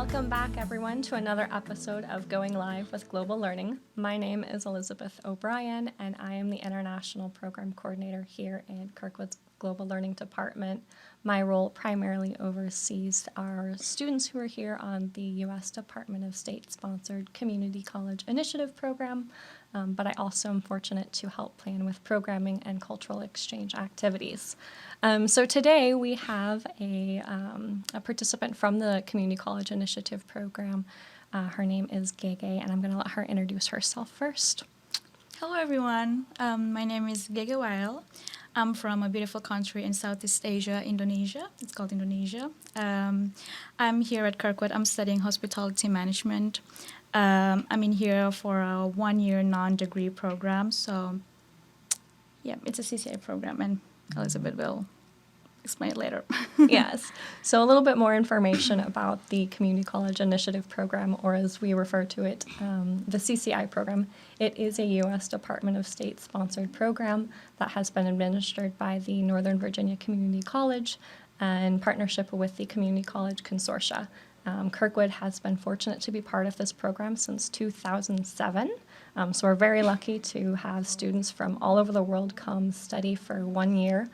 Welcome back, everyone, to another episode of Going Live with Global Learning. My name is Elizabeth O'Brien, and I am the International Program Coordinator here in Kirkwood's Global Learning Department. My role primarily oversees our students who are here on the U.S. Department of State-sponsored Community College Initiative Program, but I also am fortunate to help plan with programming and cultural exchange activities. So today we have a participant from the Community College Initiative Program. Her name is Gege, and I'm going to let her introduce herself first. Hello, everyone. My name is Gege Wael. I'm from a beautiful country in Southeast Asia, Indonesia. It's called Indonesia. I'm here at Kirkwood. I'm studying hospitality management. I'm in here for a one-year non-degree program. So, yeah, it's a CCI program, and Elizabeth will explain it later. Yes. So a little bit more information about the Community College Initiative Program, or as we refer to it, the CCI program. It is a U.S. Department of State-sponsored program that has been administered by the Northern Virginia Community College in partnership with the Community College Consortia. Kirkwood has been fortunate to be part of this program since 2007. So we're very lucky to have students from all over the world come study for 1 year.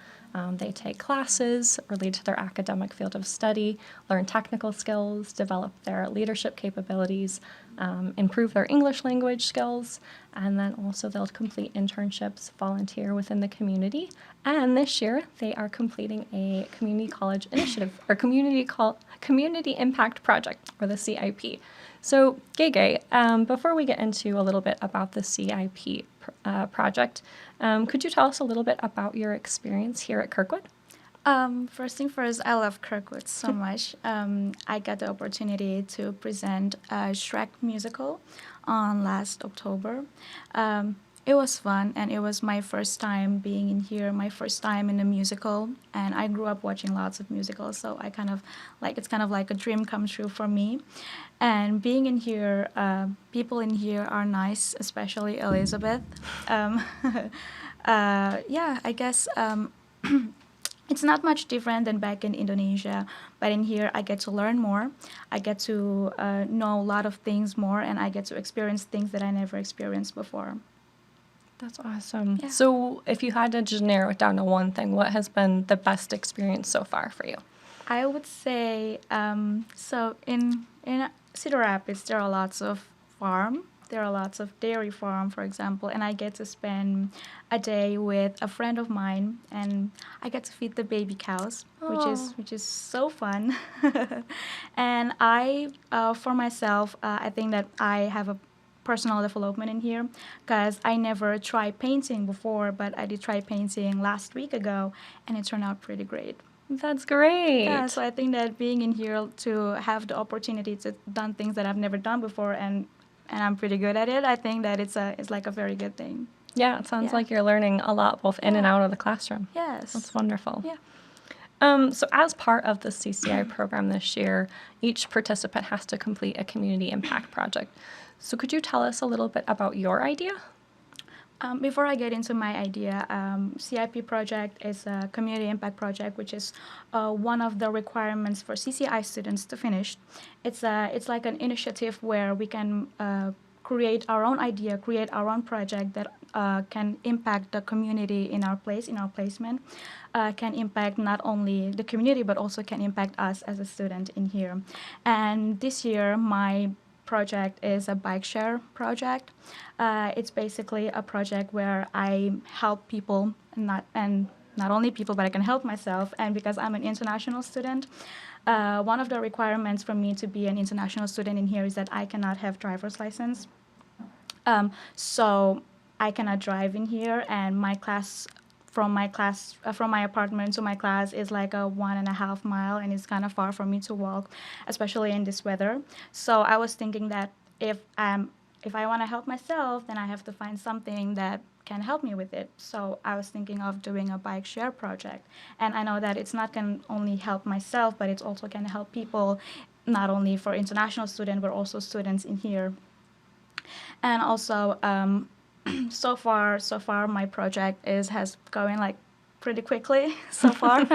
They take classes related to their academic field of study, learn technical skills, develop their leadership capabilities, improve their English language skills, and then also they'll complete internships, volunteer within the community. And this year, they are completing a community college initiative, or community impact project, or the CIP. So, Gege, before we get into a little bit about the CIP project, could you tell us a little bit about your experience here at Kirkwood? First thing first, I love Kirkwood so much. I got the opportunity to present a Shrek musical on last October. It was fun, and it was my first time being in here, my first time in a musical, and I grew up watching lots of musicals, so it's kind of like a dream come true for me. And being in here, people in here are nice, especially Elizabeth. I guess it's not much different than back in Indonesia, but in here I get to learn more. I get to know a lot of things more, and I get to experience things that I never experienced before. That's awesome. Yeah. So if you had to just narrow it down to one thing, what has been the best experience so far for you? I would say, so in Cedar Rapids, there are lots of farm. There are lots of dairy farm, for example, and I get to spend a day with a friend of mine, and I get to feed the baby cows, which is so fun. And for myself, I think that I have a personal development in here because I never tried painting before, but I did try painting last week ago, and it turned out pretty great. That's great. Yeah, so I think that being in here to have the opportunity to done things that I've never done before, and I'm pretty good at it, I think that it's like a very good thing. Yeah, it sounds like you're learning a lot both in and out of the classroom. Yes. That's wonderful. Yeah. So as part of the CCI program this year, each participant has to complete a community impact project. So could you tell us a little bit about your idea? Before I get into my idea, CIP project is a community impact project, which is one of the requirements for CCI students to finish. It's like an initiative where we can create our own idea, create our own project that can impact the community in our placement, can impact not only the community but also can impact us as a student in here. And this year, my project is a bike share project. It's basically a project where I help people, not only people, but I can help myself. And because I'm an international student, one of the requirements for me to be an international student in here is that I cannot have driver's license. So I cannot drive in here, and from my apartment to my class is like a 1.5 mile, and it's kind of far for me to walk, especially in this weather. So I was thinking that if I want to help myself, then I have to find something that can help me with it. So I was thinking of doing a bike share project, and I know that it's not can only help myself, but it's also can help people, not only for international students but also students in here. And also, so far, my project has going like pretty quickly so far.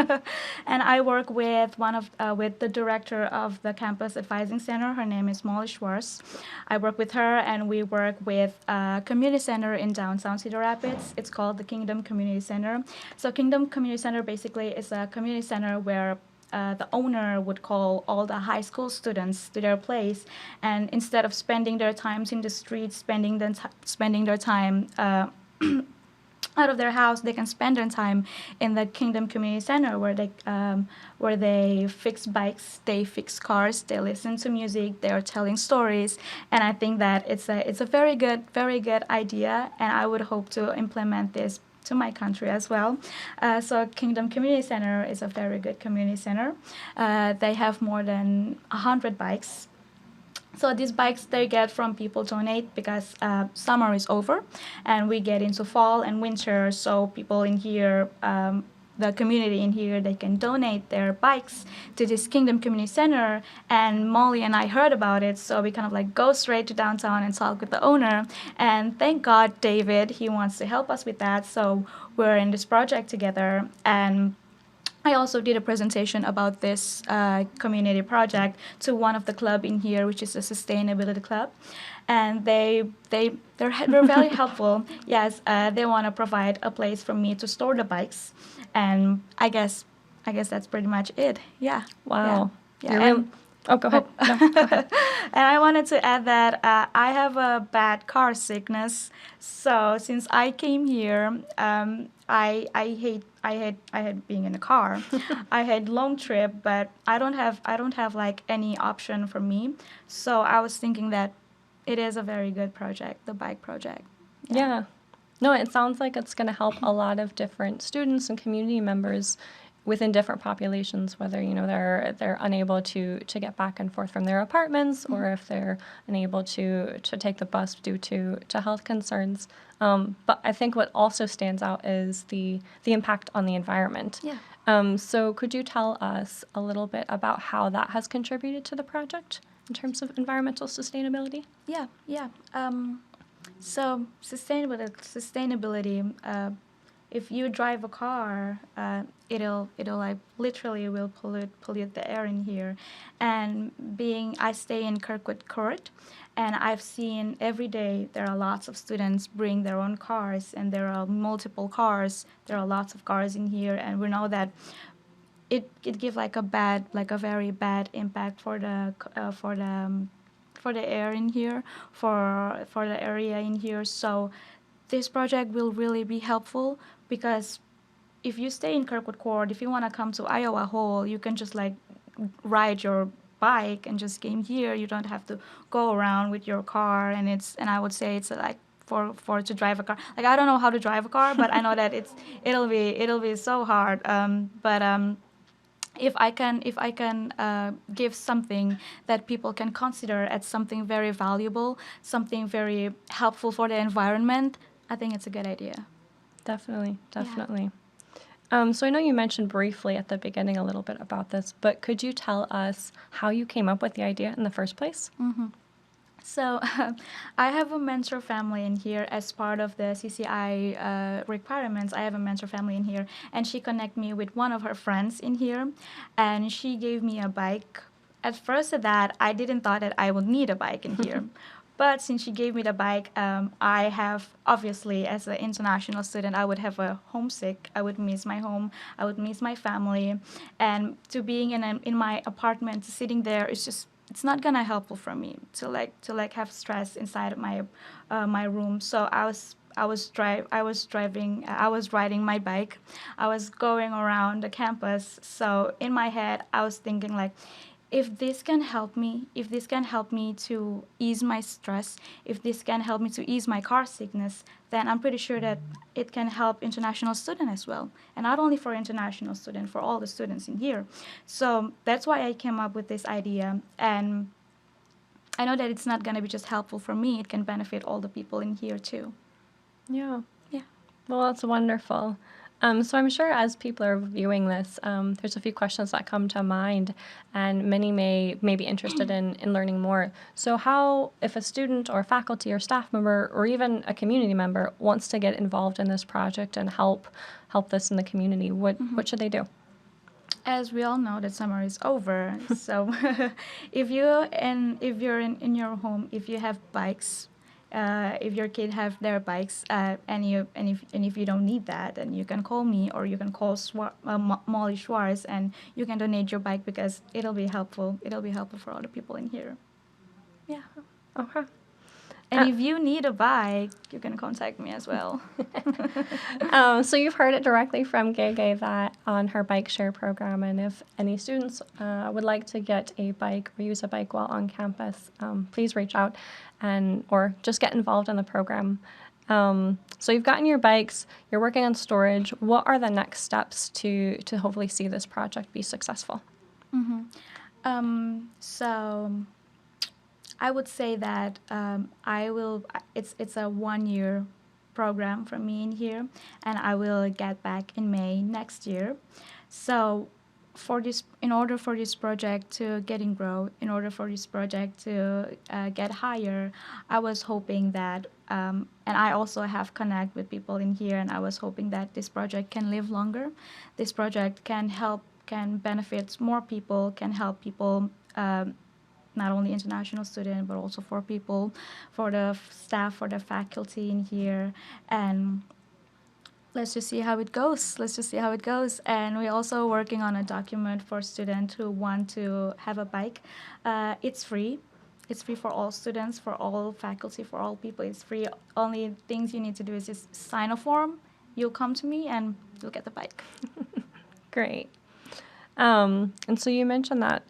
And I work with with the director of the campus advising center. Her name is Molly Schwartz. I work with her, and we work with a community center in downtown Cedar Rapids. It's called the Kingdom Community Center. So Kingdom Community Center basically is a community center where the owner would call all the high school students to their place, and instead of spending their times in the streets, spending their time out of their house, they can spend their time in the Kingdom Community Center, where they fix bikes, they fix cars, they listen to music, they are telling stories, and I think that it's a very good idea, and I would hope to implement this to my country as well. So Kingdom Community Center is a very good community center. They have more than 100 bikes. So these bikes they get from people donate because summer is over, and we get into fall and winter. So people in here, the community in here, they can donate their bikes to this Kingdom Community Center. And Molly and I heard about it, so we kind of like go straight to downtown and talk with the owner. And thank God, David, he wants to help us with that. So we're in this project together, and I also did a presentation about this community project to one of the club in here, which is a sustainability club, and they're very helpful. Yes, they want to provide a place for me to store the bikes, and I guess that's pretty much it. Yeah. Wow. Yeah. Oh, go ahead. No, go ahead. And I wanted to add that I have a bad car sickness. So since I came here, I hate being in a car. I had long trip, but I don't have like any option for me. So I was thinking that it is a very good project, the bike project. Yeah. No, it sounds like it's going to help a lot of different students and community members within different populations, whether they're unable to get back and forth from their apartments, or if they're unable to take the bus due to health concerns. But I think what also stands out is the impact on the environment. Yeah. So could you tell us a little bit about how that has contributed to the project in terms of environmental sustainability? Yeah. So sustainability. If you drive a car, it'll like literally will pollute the air in here. And I stay in Kirkwood Court, and I've seen every day there are lots of students bring their own cars, and there are multiple cars. There are lots of cars in here, and we know that it gives like a very bad impact for the air in here, for the area in here. So this project will really be helpful, because if you stay in Kirkwood Court, if you want to come to Iowa Hall, you can just like ride your bike and just came here. You don't have to go around with your car, and I would say it's like for to drive a car. Like I don't know how to drive a car, but I know that it'll be so hard. If I can give something that people can consider as something very valuable, something very helpful for the environment, I think it's a good idea. Definitely. So I know you mentioned briefly at the beginning a little bit about this, but could you tell us how you came up with the idea in the first place? Mm-hmm. So I have a mentor family in here as part of the CCI requirements. I have a mentor family in here, and she connected me with one of her friends in here, and she gave me a bike. At first of that, I didn't thought that I would need a bike in here. But since she gave me the bike, I have, obviously, as an international student, I would have a homesick. I would miss my home. I would miss my family. And to being in my apartment, sitting there, it's not gonna helpful for me to have stress inside of my room. So I was riding my bike. I was going around the campus. So in my head, I was thinking like, if this can help me to ease my stress, if this can help me to ease my car sickness, then I'm pretty sure that it can help international students as well. And not only for international students, for all the students in here. So that's why I came up with this idea. And I know that it's not going to be just helpful for me, it can benefit all the people in here too. Yeah. Yeah. Well, that's wonderful. So I'm sure as people are viewing this, there's a few questions that come to mind, and many may be interested in learning more. So how, if a student or faculty or staff member or even a community member wants to get involved in this project and help this in the community, what should they do? As we all know, that summer is over. So if you're in your home, if you have bikes, if your kid have their bikes, and if you don't need that, then you can call me, or you can call Molly Schwartz, and you can donate your bike, because it'll be helpful. It'll be helpful for other people in here. Yeah. Okay. And if you need a bike, you can contact me as well. So you've heard it directly from Gege that on her bike share program, and if any students would like to get a bike or use a bike while on campus, please reach out or just get involved in the program. So you've gotten your bikes, you're working on storage. What are the next steps to hopefully see this project be successful? So I would say that it's a 1-year program for me in here, and I will get back in May next year. So in order for this project to grow, in order for this project to get higher, I was hoping that, and I also have connect with people in here, and I was hoping that this project can live longer. This project can benefit more people, can help people, not only international students, but also for people, for the staff, for the faculty in here. And let's just see how it goes. And we're also working on a document for students who want to have a bike. It's free. It's free for all students, for all faculty, for all people. It's free. Only things you need to do is just sign a form. You'll come to me and you'll get the bike. Great. And so you mentioned that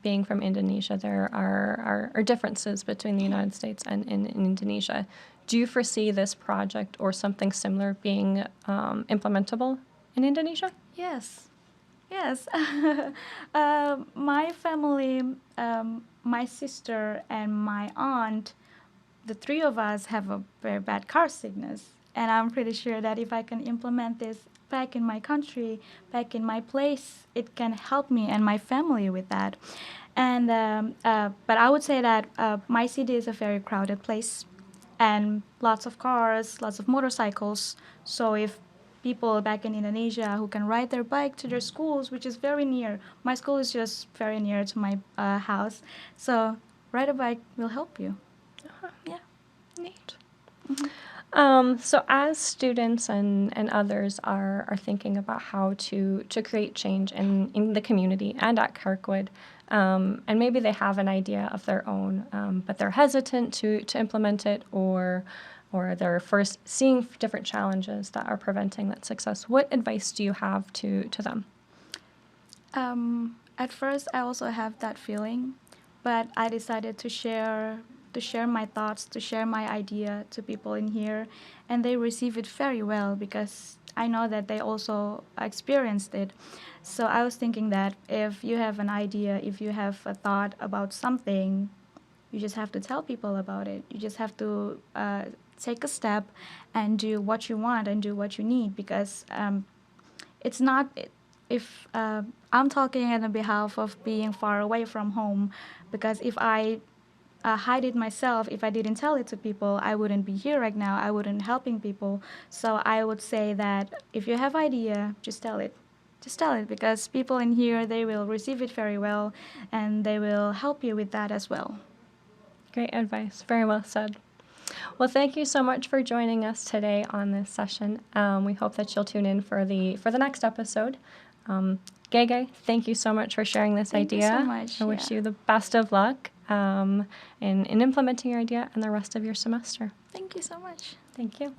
being from Indonesia, there are differences between the United States and in Indonesia. Do you foresee this project or something similar being implementable in Indonesia? Yes. My family, my sister and my aunt, the three of us have a very bad car sickness. And I'm pretty sure that if I can implement this back in my country, back in my place, it can help me and my family with that. And but I would say that my city is a very crowded place, and lots of cars, lots of motorcycles. So if people back in Indonesia who can ride their bike to their schools, which is very near, my school is just very near to my house. So ride a bike will help you. Yeah. Neat. So as students and others are thinking about how to create change in the community and at Kirkwood, and maybe they have an idea of their own, but they're hesitant to implement it, or they're first seeing different challenges that are preventing that success, what advice do you have to them? At first, I also have that feeling, but I decided to share my thoughts, to share my idea to people in here, and they receive it very well, because I know that they also experienced it. So I was thinking that if you have an idea, if you have a thought about something, you just have to tell people about it. You just have to take a step and do what you want and do what you need, because it's not, if I'm talking on behalf of being far away from home, because if I hide it myself, if I didn't tell it to people, I wouldn't be here right now. I wouldn't helping people. So I would say that if you have idea, just tell it. Just tell it, because people in here, they will receive it very well, and they will help you with that as well. Great advice. Very well said. Well, thank you so much for joining us today on this session. We hope that you'll tune in for the next episode. Gege, thank you so much for sharing this idea. Thank you so much. I wish you the best of luck in implementing your idea and the rest of your semester. Thank you so much. Thank you.